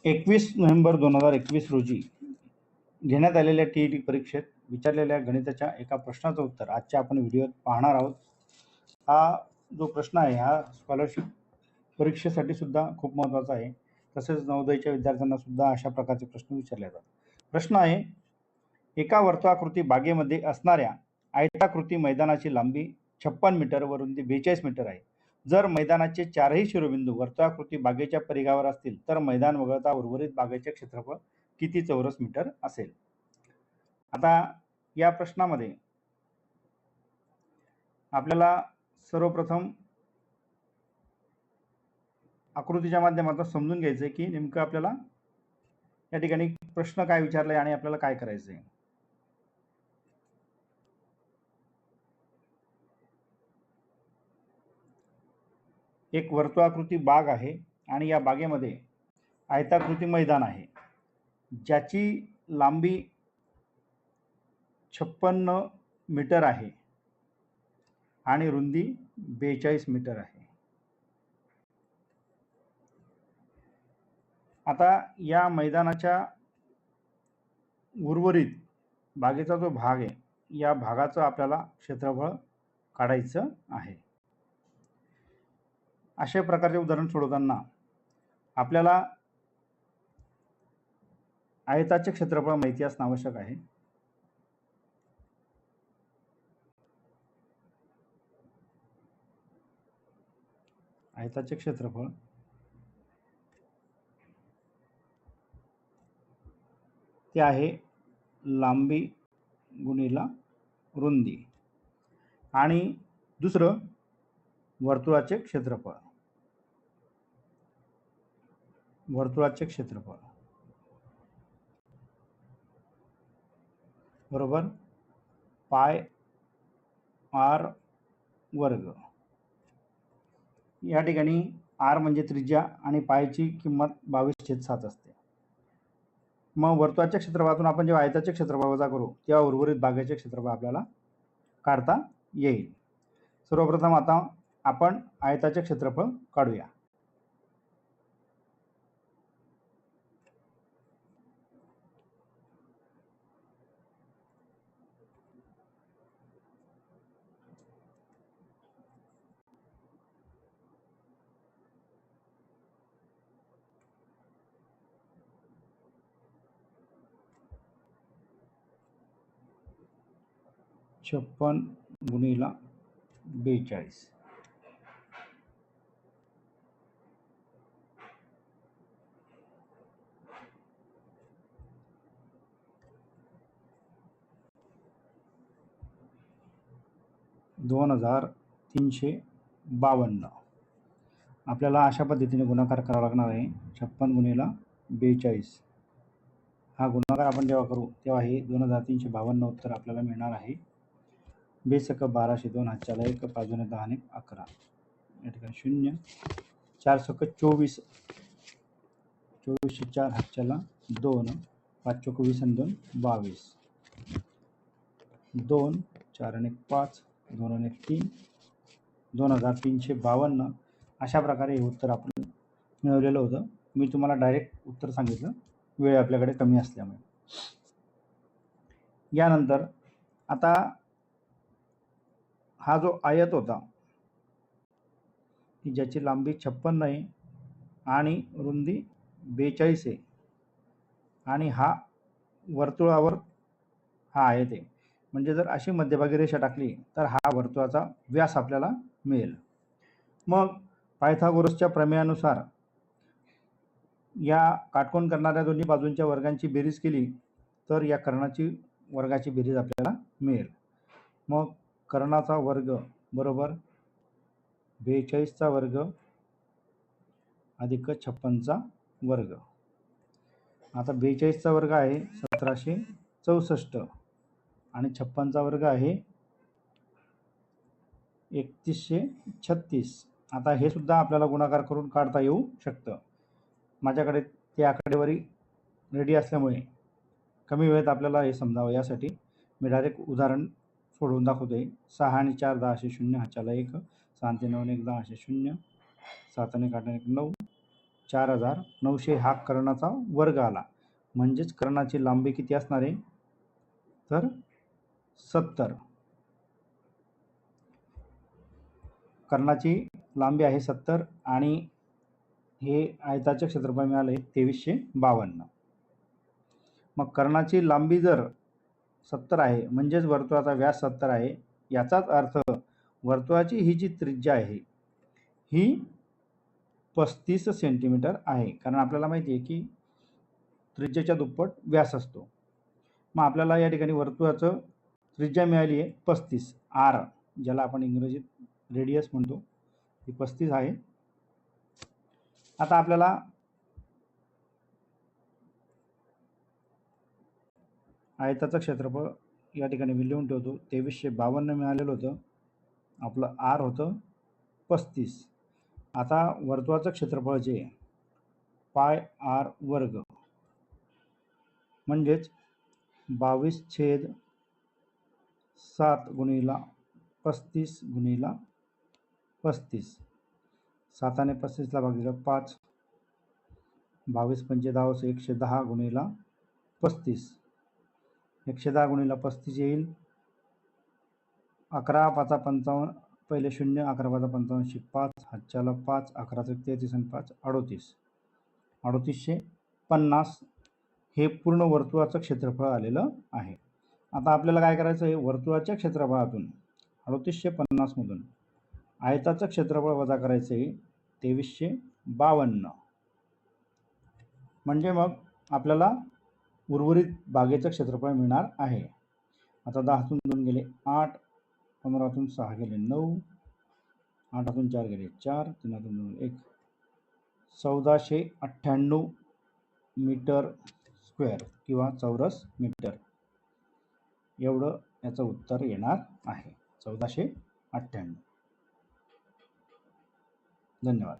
21 November 2021 रोजी घेण्यात आलेल्या TET परीक्षेत विचारलेल्या गणिताच्या एका प्रश्नाचं उत्तर आजच्या आपण व्हिडिओत पाहणार आहोत. हा जो प्रश्न आहे हा स्कॉलरशिप परीक्षेसाठी सुद्धा खूप महत्त्वाचा आहे. तसेच नवोदयच्या विद्यार्थ्यांना सुद्धा अशा प्रकारचे प्रश्न विचारले जातात. प्रश्न आहे, एका वर्तुळाकृती बागेमध्ये असणाऱ्या आयताकृती मैदानाची लांबी 56 मीटर व रुंदी 42 मीटर आहे. जर मैदानाचे चारही शिरोबिंदू वर्तुळाकृती बागेच्या परिघावर असतील तर मैदान वगळता उर्वरित बागेचे क्षेत्रफळ किती चौरस मीटर असेल. आता या प्रश्नामध्ये आपल्याला सर्वप्रथम आकृतीच्या माध्यमातून समजून घ्यायचं आहे की नेमकं आपल्याला या ठिकाणी प्रश्न काय विचारलाय आणि आपल्याला काय करायचं आहे. एक वर्तुळाकृती बाग आहे आणि या बागेमध्ये आयताकृती मैदान आहे ज्याची लांबी 56 मीटर आहे आणि रुंदी 42 मीटर आहे. आता या मैदानाच्या उर्वरित बागेचा जो भाग आहे या भागाचं आपल्याला क्षेत्रफळ काढायचं आहे. अशा प्रकारचे उदाहरण सोडवताना आपल्याला आयताचे क्षेत्रफळ माहिती असणे आवश्यक आहे. आयताचे क्षेत्रफळ ते आहे लांबी गुणिला रुंदी आणि दुसरं वर्तुळाचे क्षेत्रफळ. वर्तुळाचे क्षेत्रफळ बरोबर पाय आर वर्ग. या ठिकाणी आर म्हणजे त्रिज्या आणि पायची किंमत 22/7 असते. मग वर्तुळाच्या क्षेत्रफळातून आपण जेव्हा आयताचे क्षेत्रफळ वजा करू तेव्हा उर्वरित बागेचे क्षेत्रफळ आपल्याला काढता येईल. सर्वप्रथम आता आपण आयताचे क्षेत्रफळ काढूया. छप्पन गुणिला 42 2352. आपल्याला अशा पद्धतीने गुणाकार करावा लागणार आहे. 56 गुणिला 42 हा गुणाकार आपण जेव्हा करू तेव्हा हे 2352 उत्तर आपल्याला मिळणार आहे. बेसक 1202 हातच्याला 1 5 10 आणि 11 या ठिकाणी 0 4 सक 24 24 4 हातच्याला 2 5 चोक 20 आणि 2 22 2 4 आणि 5 2 आणि 3 2352. अशा प्रकारे हे उत्तर आपण मिळवलेलं होतं. मी तुम्हाला डायरेक्ट उत्तर सांगितलं वेळ आपल्याकडे कमी असल्यामुळे. यानंतर आता हा जो आयत होता की ज्याची लांबी 56 आहे आणि रुंदी 42 आहे आणि हा वर्तुळावर हा आयत आहे. म्हणजे जर अशी मध्यभागी रेषा टाकली तर हा वर्तुळाचा व्यास आपल्याला मिळेल. मग पायथागोरसच्या प्रमेयानुसार या काटकोन करणाऱ्या दोन्ही बाजूंच्या वर्गांची बेरीज केली तर या कर्णाची वर्गाची बेरीज आपल्याला मिळेल. मग कर्णाचा वर्ग बरोबर 42चा वर्ग अधिक 56चा वर्ग. आता 42चा वर्ग आहे 1764 आणि 56चा वर्ग आहे 3136. आता हे सुद्धा आपल्याला गुणाकार करून काढता येऊ शकतं. माझ्याकडे ती आकडेवारी रेडी असल्यामुळे कमी वेळेत आपल्याला हे समजावं यासाठी मी डायरेक्ट उदाहरण सोडवून दाखवतोय. 6 आणि 4 10 0 हाच्याला 1 6 आणि 9 1 10 0 7 आणि 8 1 9 4900 हा कर्णाचा वर्ग आला, म्हणजेच कर्णाची लांबी किती असणार आहे तर 70. कर्णाची लांबी आहे 70 आणि हे आयताचे क्षेत्रफळ मिळाले 2352. मग कर्णाची लांबी जर 70 आहे म्हणजेच वर्तुळाचा व्यास 70 आहे, याचाच अर्थ वर्तुळाची ही जी त्रिज्या आहे ही 35 सेंटीमीटर आहे, कारण आपल्याला माहिती आहे की त्रिज्येच्या दुप्पट व्यास असतो. मग आपल्याला या ठिकाणी वर्तुळाचं त्रिज्या मिळाली आहे 35 आर, ज्याला आपण इंग्रजीत रेडियस म्हणतो, ही 35 आहे. आता आपल्याला आयताचं क्षेत्रफळ या ठिकाणी मी लिहून ठेवतो. 2352 मिळालेलं होतं, आपलं आर होतं 35. आता वर्तुळाचं क्षेत्रफळ जे पाय आर वर्ग म्हणजेच 22/7 गुणिला 35 गुणिला 35. 7 ने 35ला भाग दिला 5. 22 पंचे 10 110 गुणिला 35. 110 गुणिला 35 येईल 11 5 55, पहिले 0, 11 5 55, 5 हातच्याला 5, 11 33 आणि 5 38. 3850 हे पूर्ण वर्तुळाचं क्षेत्रफळ आलेलं आहे. आता आपल्याला काय करायचं आहे, वर्तुळाच्या क्षेत्रफळातून 3850 मधून आयताचं क्षेत्रफळ वजा करायचं आहे 2352, म्हणजे मग आपल्याला उर्वरित बागेचं क्षेत्रफळ मिळणार आहे. आता 10तून 2 गेले 8, 15तून 6 गेले 9, 8तून 4 गेले 4, 3तून 2 1, 1498 मीटर स्क्वेअर किंवा चौरस मीटर एवढं याचं उत्तर येणार आहे, 1498. धन्यवाद.